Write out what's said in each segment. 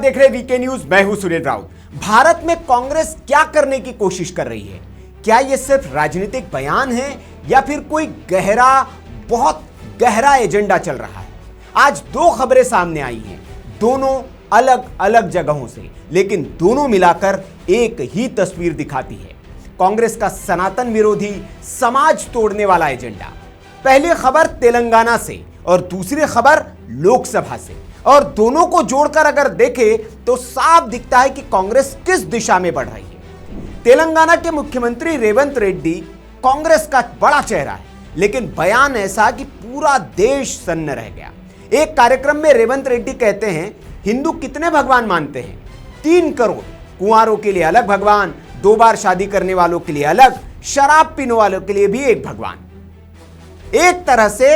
देख रहे VK news, मैं हूं सुनील राउत। भारत में कांग्रेस क्या करने की कोशिश कर रही है? क्या यह सिर्फ राजनीतिक बयान है या फिर कोई बहुत गहरा एजेंडा चल रहा है? आज दो खबरें सामने आई हैं, दोनों अलग अलग जगहों से, लेकिन दोनों मिलाकर एक ही तस्वीर दिखाती है। कांग्रेस का सनातन विरोधी, समाज तोड़ने वाला एजेंडा। पहली खबर तेलंगाना से और दूसरी खबर लोकसभा से, और दोनों को जोड़कर अगर देखें तो साफ दिखता है कि कांग्रेस किस दिशा में बढ़ रही है। तेलंगाना के मुख्यमंत्री रेवंत रेड्डी कांग्रेस का बड़ा चेहरा है, लेकिन बयान ऐसा कि पूरा देश सन्न रह गया। एक कार्यक्रम में रेवंत रेड्डी कहते हैं, हिंदू कितने भगवान मानते हैं? 3 करोड़। कुंवारों के लिए अलग भगवान, 2 बार शादी करने वालों के लिए अलग, शराब पीने वालों के लिए भी एक भगवान। एक तरह से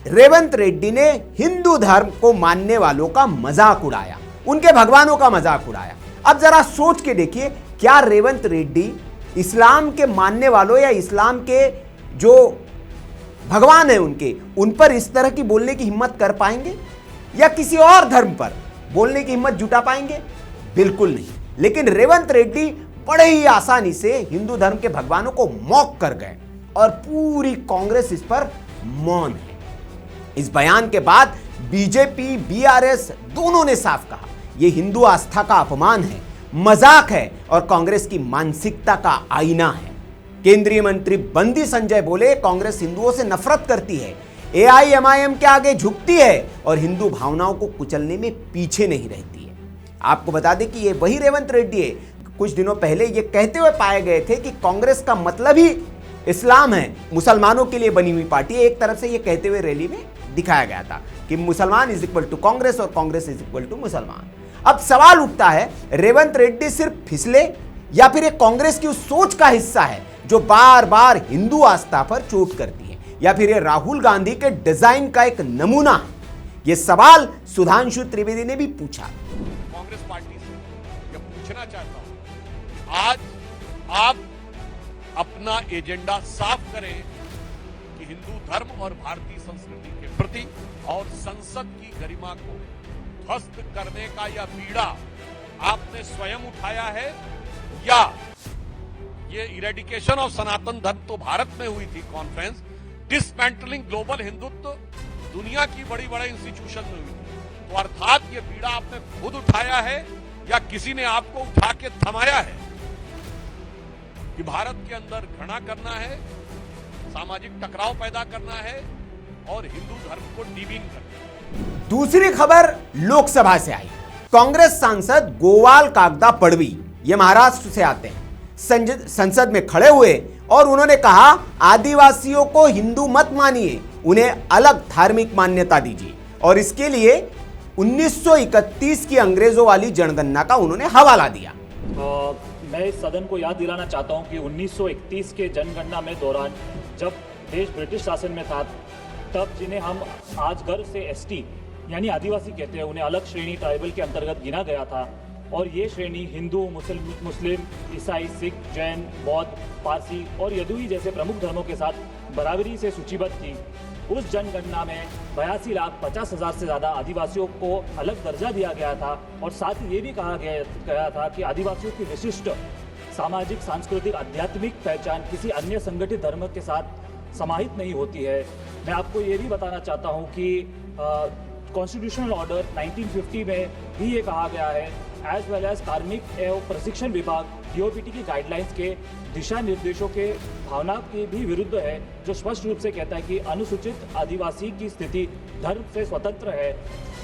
रेवंत रेड्डी ने हिंदू धर्म को मानने वालों का मजाक उड़ाया, उनके भगवानों का मजाक उड़ाया। अब जरा सोच के देखिए, क्या रेवंत रेड्डी इस्लाम के मानने वालों या इस्लाम के जो भगवान है उन पर इस तरह की बोलने की हिम्मत कर पाएंगे, या किसी और धर्म पर बोलने की हिम्मत जुटा पाएंगे? बिल्कुल नहीं। लेकिन रेवंत रेड्डी बड़े ही आसानी से हिंदू धर्म के भगवानों को मॉक कर गए और पूरी कांग्रेस इस पर मौन है। इस बयान के बाद बीजेपी, बीआरएस दोनों ने साफ कहा, यह हिंदू आस्था का अपमान है, मजाक है और कांग्रेस की मानसिकता का आईना है। केंद्रीय मंत्री बंदी संजय बोले, कांग्रेस हिंदुओं से नफरत करती है, एआईएमआईएम के आगे झुकती है और हिंदू भावनाओं को कुचलने में पीछे नहीं रहती है। आपको बता दें कि यह वही रेवंत रेड्डी है, कुछ दिनों पहले यह कहते हुए पाए गए थे कि कांग्रेस का मतलब ही इस्लाम है, मुसलमानों के लिए बनी हुई पार्टी है। एक तरफ से यह कहते हुए रैली में दिखाया गया था कि मुसलमान इज इक्वल टू कांग्रेस और कांग्रेस इज इक्वल टू मुसलमान। अब सवाल उठता है, रेवंत रेड्डी सिर्फ फिसले या फिर एक कांग्रेस की उस सोच का हिस्सा है जो बार बार हिंदू आस्था पर चोट करती है, या फिर ये राहुल गांधी के डिजाइन का एक नमूना है? ये सवाल सुधांशु त्रिवेदी ने भी पूछा। कांग्रेस पार्टी से ये पूछना चाहता हूं, आज आप अपना एजेंडा साफ करें कि हिंदू धर्म और भारतीय संस्कृति के प्रति और संसद की गरिमा को ध्वस्त करने का यह बीड़ा आपने स्वयं उठाया है, या ये इरेडिकेशन ऑफ सनातन धर्म तो भारत में हुई थी कॉन्फ्रेंस, डिसमेंटलिंग ग्लोबल हिंदुत्व दुनिया की बड़ी इंस्टीट्यूशन में हुई थी। तो अर्थात ये बीड़ा आपने खुद उठाया है या किसी ने आपको उठा के थमाया है कि भारत के अंदर घृणा करना है, सामाजिक टकराव पैदा करना है और हिंदू धर्म को डिवीन करना है। दूसरी खबर लोकसभा से आई। कांग्रेस सांसद गोवाल कागदा पड़वी, ये महाराष्ट्र से आते हैं, संसद में खड़े हुए और उन्होंने कहा, आदिवासियों को हिंदू मत मानिए, उन्हें अलग धार्मिक मान्यता दीजिए। और इसके लिए 1931 की अंग्रेजों वाली जनगणना का उन्होंने हवाला दिया। मैं इस सदन को याद दिलाना चाहता हूं कि 1931 के जनगणना में दौरान जब देश ब्रिटिश शासन में था, तब जिन्हें हम आज गर्व से एसटी यानी आदिवासी कहते हैं, उन्हें अलग श्रेणी ट्राइबल के अंतर्गत गिना गया था। और ये श्रेणी हिंदू, मुस्लिम, ईसाई, सिख, जैन, बौद्ध, पारसी और यदुई जैसे प्रमुख धर्मों के साथ बराबरी से सूचीबद्ध थी। उस जनगणना में 82,50,000 से ज़्यादा आदिवासियों को अलग दर्जा दिया गया था, और साथ ही ये भी कहा गया था कि आदिवासियों की विशिष्ट सामाजिक, सांस्कृतिक, आध्यात्मिक पहचान किसी अन्य संगठित धर्म के साथ समाहित नहीं होती है। मैं आपको ये भी बताना चाहता हूँ कि कॉन्स्टिट्यूशनल ऑर्डर 1950 में भी ये कहा गया है, एज वेल एज कार्मिक एवं प्रशिक्षण विभाग डीओपीटी की गाइडलाइंस के दिशा निर्देशों के भावना के भी विरुद्ध है, जो स्पष्ट रूप से कहता है कि अनुसूचित आदिवासी की स्थिति धर्म से स्वतंत्र है।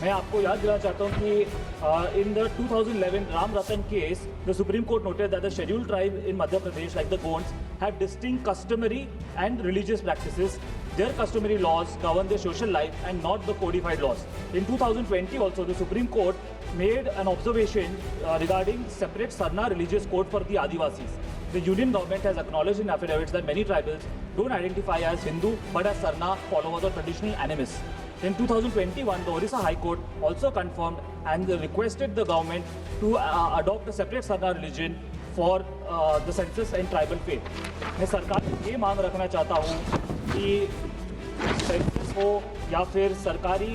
मैं आपको याद दिलाना चाहता हूँ कि in the 2011 Ram Ratan case, the supreme court noted that the scheduled tribe in Madhya Pradesh like the Gonds have distinct customary and religious practices. Their customary laws govern their social life and not the codified laws. In 2020 also, the Supreme Court made an observation regarding separate Sarna religious code for the Adivasis. The union government has acknowledged in affidavits that many tribals don't identify as Hindu but as Sarna followers or traditional animists. In 2021, the Orissa High Court also confirmed and requested the government to adopt a separate Sarna religion for the census and tribal faith. मैं सरकार से ये मांग रखना चाहता हूँ कि census हो या फिर सरकारी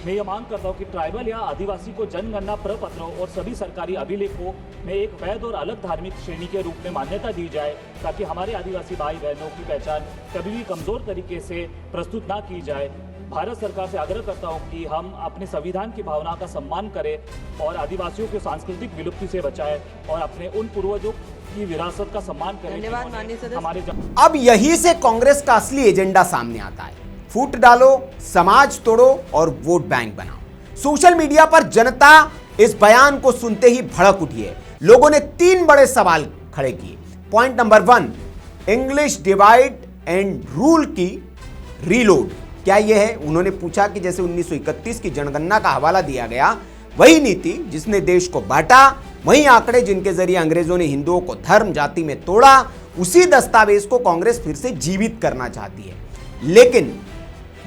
मैं ये मांग करता हूँ कि ट्राइबल या आदिवासी को जनगणना प्रपत्रों और सभी सरकारी अभिलेखों में एक वैध और अलग धार्मिक श्रेणी के रूप में मान्यता दी जाए, ताकि हमारे आदिवासी भाई बहनों की पहचान कभी भी कमजोर तरीके से प्रस्तुत ना की जाए। भारत सरकार से आग्रह करता हूं कि हम अपने संविधान की भावना का सम्मान करें और आदिवासियों को सांस्कृतिक विलुप्ति से बचाएं और अपने उन पूर्वजों की विरासत का सम्मान करें। धन्यवाद माननीय सदस्य। हमारे अब यही से कांग्रेस का असली एजेंडा सामने आता है। फूट डालो, समाज तोड़ो और वोट बैंक बनाओ। सोशल मीडिया पर जनता इस बयान को सुनते ही भड़क उठी है। लोगों ने 3 बड़े सवाल खड़े किए। Point number 1, English divide and rule की रीलोड क्या यह है? उन्होंने पूछा कि जैसे 1931 की जनगणना का हवाला दिया गया, वही नीति जिसने देश को बांटा, वही आंकड़े जिनके जरिए अंग्रेजों ने हिंदुओं को धर्म जाति में तोड़ा, उसी दस्तावेज को कांग्रेस फिर से जीवित करना चाहती है। लेकिन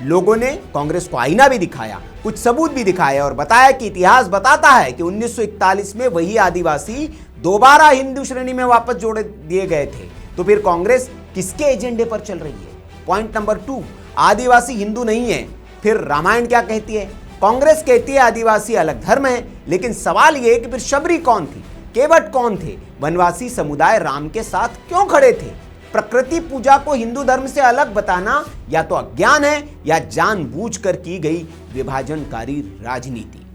लोगों ने कांग्रेस को आईना भी दिखाया, कुछ सबूत भी दिखाया और बताया कि इतिहास बताता है कि 1941 में वही आदिवासी दोबारा हिंदू श्रेणी में वापस जोड़ दिए गए थे। तो फिर कांग्रेस किसके एजेंडे पर चल रही है? पॉइंट नंबर 2, आदिवासी हिंदू नहीं है। फिर रामायण क्या कहती है? कांग्रेस कहती है आदिवासी अलग धर्म है। लेकिन सवाल यह है कि फिर शबरी कौन थी, केवट कौन थे? वनवासी समुदाय राम के साथ क्यों खड़े थे? प्रकृति पूजा को हिंदू धर्म से अलग बताना या तो अज्ञान है या जानबूझकर की गई विभाजनकारी राजनीति।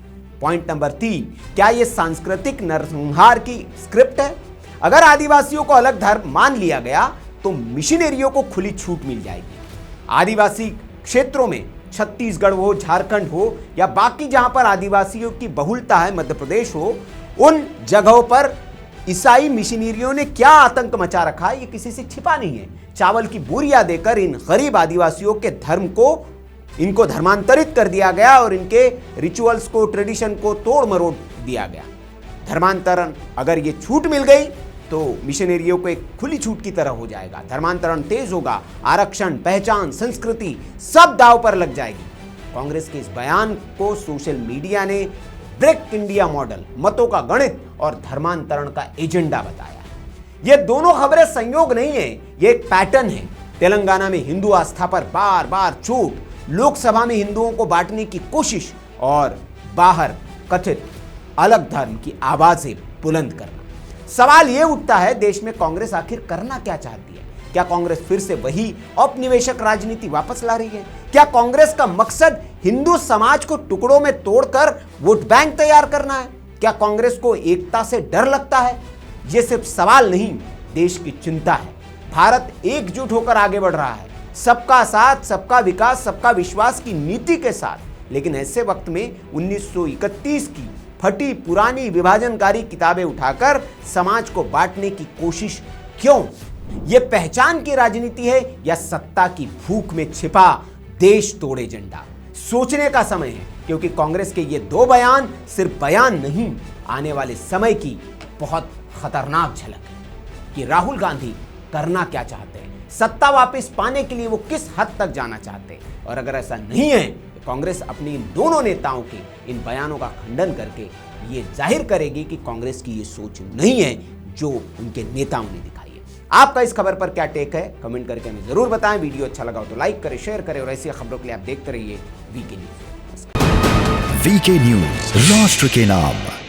पॉइंट नंबर 3, क्या यह सांस्कृतिक नरसंहार की स्क्रिप्ट है? अगर आदिवासियों को अलग धर्म मान लिया गया तो मिशनरियों को खुली छूट मिल जाएगी। आदिवासी क्षेत्रों में छत्तीसगढ़ हो, झारखंड हो या बाकी जहां पर आदिवासियों की बहुलता है, मध्य प्रदेश हो, उन जगहों पर ईसाई मिशनरियों ने क्या आतंक मचा रखा है, ये किसी से छिपा नहीं है। चावल की बोरियां देकर इन गरीब आदिवासियों के धर्म को इनको धर्मांतरित कर दिया गया और इनके रिचुअल्स को, ट्रेडिशन को तोड़ मरोड़ दिया गया। धर्मांतरण अगर ये छूट मिल गई तो मिशनरियों को एक खुली छूट की तरह हो जाएगा। धर्मांतरण तेज होगा, आरक्षण, पहचान, संस्कृति सब दांव पर लग जाएगी। कांग्रेस के इस बयान को सोशल मीडिया ने ब्रेक इंडिया मॉडल, मतों का गणित और धर्मांतरण का एजेंडा बताया। ये दोनों खबरें संयोग नहीं है, ये एक पैटर्न है। तेलंगाना में हिंदू आस्था पर बार बार चोट, लोकसभा में हिंदुओं को बांटने की कोशिश और बाहर कथित अलग धर्म की आवाजें बुलंद करना। सवाल यह उठता है, देश में कांग्रेस आखिर करना क्या चाहती है? क्या कांग्रेस फिर से वही औपनिवेशिक राजनीति वापस ला रही है? क्या कांग्रेस का मकसद हिंदू समाज को टुकड़ों में तोड़कर वोट बैंक तैयार करना है? क्या कांग्रेस को एकता से डर लगता है? यह सिर्फ सवाल नहीं, देश की चिंता है। भारत एकजुट होकर आगे बढ़ रहा है, सबका साथ, सबका विकास, सबका विश्वास की नीति के साथ। लेकिन ऐसे वक्त में 1931 की फटी पुरानी विभाजनकारी किताबें उठाकर समाज को बांटने की कोशिश क्यों? यह पहचान की राजनीति है या सत्ता की भूख में छिपा देश तोड़ एजेंडा? सोचने का समय है, क्योंकि कांग्रेस के ये 2 बयान सिर्फ बयान नहीं, आने वाले समय की बहुत खतरनाक झलक है कि राहुल गांधी करना क्या चाहते हैं, सत्ता वापस पाने के लिए वो किस हद तक जाना चाहते हैं। और अगर ऐसा नहीं है तो कांग्रेस अपने इन दोनों नेताओं के इन बयानों का खंडन करके ये जाहिर करेगी कि कांग्रेस की ये सोच नहीं है जो उनके नेताओं ने दिखाई है। आपका इस खबर पर क्या टेक है, कमेंट करके हमें जरूर बताएं। वीडियो अच्छा लगा हो तो लाइक करें, शेयर करें और ऐसी खबरों के लिए आप देखते रहिए वीके न्यूज। वीके न्यूज, राष्ट्र के नाम।